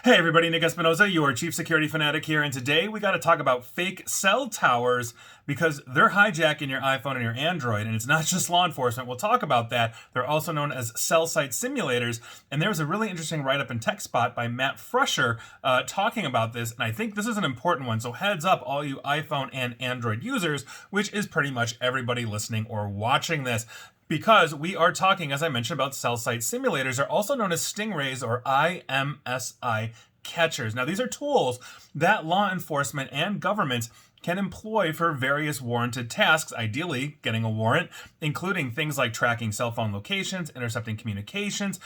Hey everybody, Nick Espinoza, your chief security fanatic here, and today we got to talk about fake cell towers because they're hijacking your iPhone and your Android, and it's not just law enforcement. We'll talk about that. They're also known as cell site simulators, and there was a really interesting write-up in TechSpot by Matt Frusher talking about this, and I think this is an important one, so heads up all you iPhone and Android users, which is pretty much everybody listening or watching this. Because we are talking, as I mentioned, about cell site simulators. They're also known as stingrays or IMSI catchers. Now, these are tools that law enforcement and governments can employ for various warranted tasks, ideally getting a warrant, including things like tracking cell phone locations, intercepting communications,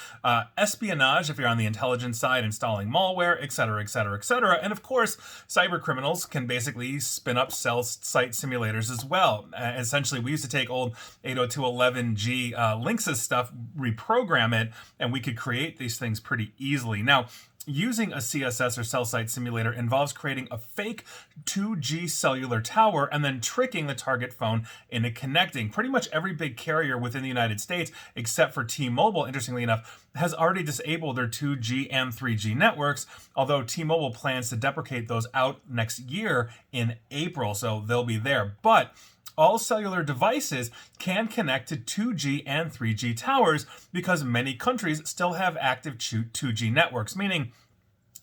espionage if you're on the intelligence side, installing malware, etc., etc., etc. And of course, cyber criminals can basically spin up cell site simulators as well. Essentially, we used to take old 802.11g Linksys stuff, reprogram it, and we could create these things pretty easily. Now, using a CSS or cell site simulator involves creating a fake 2G cellular tower and then tricking the target phone into connecting. Pretty much every big carrier within the United States, except for T-Mobile, interestingly enough, has already disabled their 2G and 3G networks, although T-Mobile plans to deprecate those out next year in April, so they'll be there. But all cellular devices can connect to 2G and 3G towers because many countries still have active 2G networks, meaning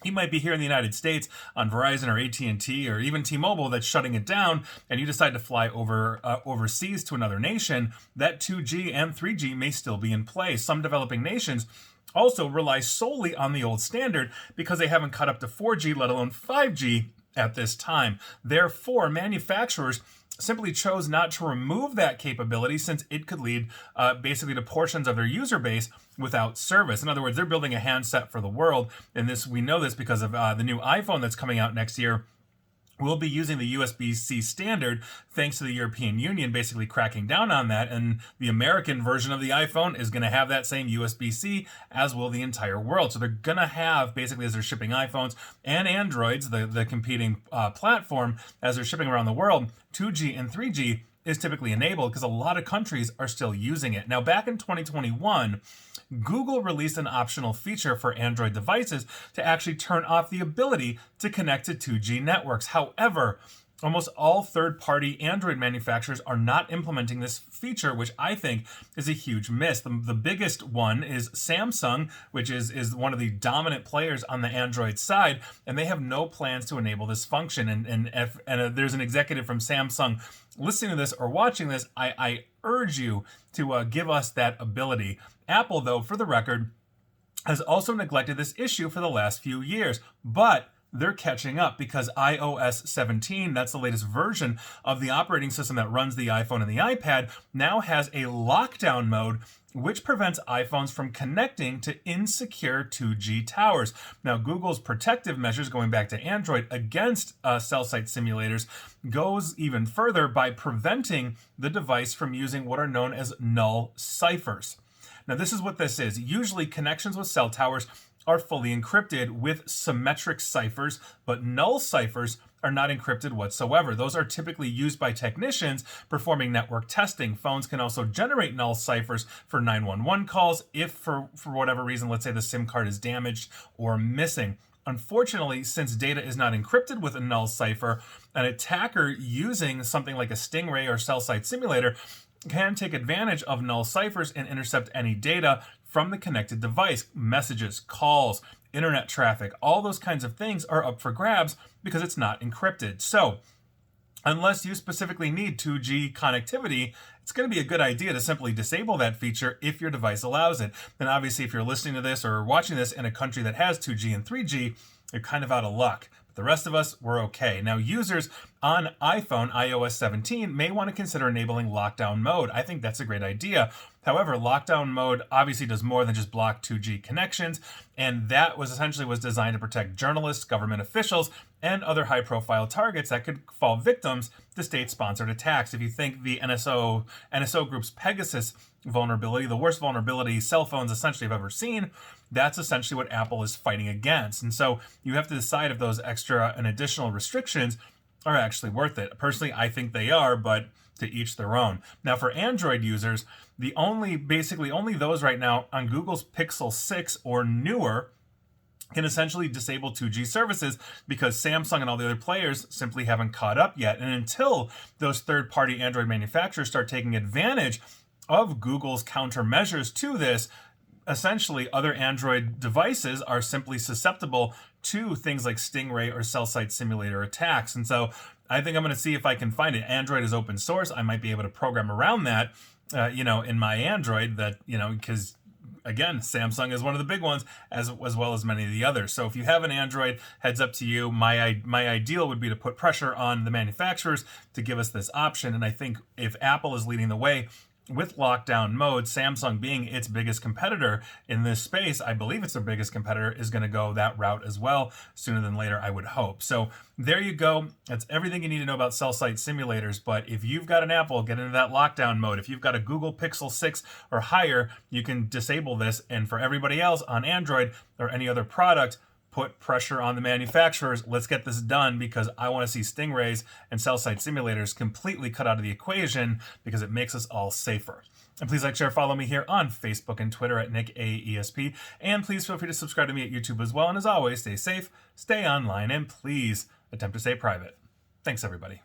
you might be here in the United States on Verizon or AT&T or even T-Mobile that's shutting it down, and you decide to fly overseas to another nation. That 2G and 3G may still be in place. Some developing nations also rely solely on the old standard because they haven't caught up to 4G, let alone 5G at this time. Therefore, manufacturers simply chose not to remove that capability since it could lead basically to portions of their user base without service. In other words, they're building a handset for the world, and we know this because of the new iPhone that's coming out next year. We'll be using the USB-C standard thanks to the European Union basically cracking down on that, and the American version of the iPhone is going to have that same USB-C, as will the entire world. So they're going to have, basically as they're shipping iPhones and Androids, the competing platform, as they're shipping around the world, 2G and 3G is typically enabled because a lot of countries are still using it. Now, back in 2021, Google released an optional feature for Android devices to actually turn off the ability to connect to 2G networks. However, almost all third-party Android manufacturers are not implementing this feature, which I think is a huge miss. The biggest one is Samsung, which is one of the dominant players on the Android side, and they have no plans to enable this function. And there's an executive from Samsung listening to this or watching this. I urge you to give us that ability. Apple, though, for the record, has also neglected this issue for the last few years, but they're catching up because iOS 17, that's the latest version of the operating system that runs the iPhone and the iPad, now has a lockdown mode which prevents iPhones from connecting to insecure 2G towers. Now, Google's protective measures going back to Android against cell site simulators goes even further by preventing the device from using what are known as null ciphers. Now, this is what this is. Usually, connections with cell towers are fully encrypted with symmetric ciphers, but null ciphers are not encrypted whatsoever. Those are typically used by technicians performing network testing. Phones can also generate null ciphers for 911 calls if, for whatever reason, let's say the SIM card is damaged or missing. Unfortunately, since data is not encrypted with a null cipher, an attacker using something like a stingray or cell site simulator can take advantage of null ciphers and intercept any data from the connected device. Messages, calls, internet traffic, all those kinds of things are up for grabs because it's not encrypted. So, unless you specifically need 2G connectivity, it's going to be a good idea to simply disable that feature if your device allows it. Then obviously, if you're listening to this or watching this in a country that has 2G and 3G, you're kind of out of luck. But the rest of us, we're okay. Now, users on iPhone, iOS 17, may want to consider enabling lockdown mode. I think that's a great idea. However, lockdown mode obviously does more than just block 2G connections, and that was designed to protect journalists, government officials, and other high-profile targets that could fall victims to state-sponsored attacks. If you think the NSO Group's Pegasus vulnerability, the worst vulnerability cell phones essentially have ever seen, that's essentially what Apple is fighting against. And so you have to decide if those extra and additional restrictions are actually worth it. Personally, I think they are, but to each their own. Now, for Android users, basically only those right now on Google's Pixel 6 or newer can essentially disable 2G services because Samsung and all the other players simply haven't caught up yet. And until those third-party Android manufacturers start taking advantage of Google's countermeasures to this, essentially other Android devices are simply susceptible to things like Stingray or cell site simulator attacks. And so I think I'm going to see if I can find it. Android is open source. I might be able to program around that, in my Android that, because again, Samsung is one of the big ones, as well as many of the others. So if you have an Android, heads up to you. My ideal would be to put pressure on the manufacturers to give us this option. And I think if Apple is leading the way with lockdown mode, Samsung being its biggest competitor in this space, I believe it's their biggest competitor, is going to go that route as well sooner than later, I would hope. So there you go. That's everything you need to know about cell site simulators. But if you've got an Apple, get into that lockdown mode. If you've got a Google Pixel 6 or higher, you can disable this. And for everybody else on Android or any other product, put pressure on the manufacturers. Let's get this done, because I want to see Stingrays and cell site simulators completely cut out of the equation, because it makes us all safer. And please like, share, follow me here on Facebook and Twitter at NickAESP. And please feel free to subscribe to me at YouTube as well. And as always, stay safe, stay online, and please attempt to stay private. Thanks, everybody.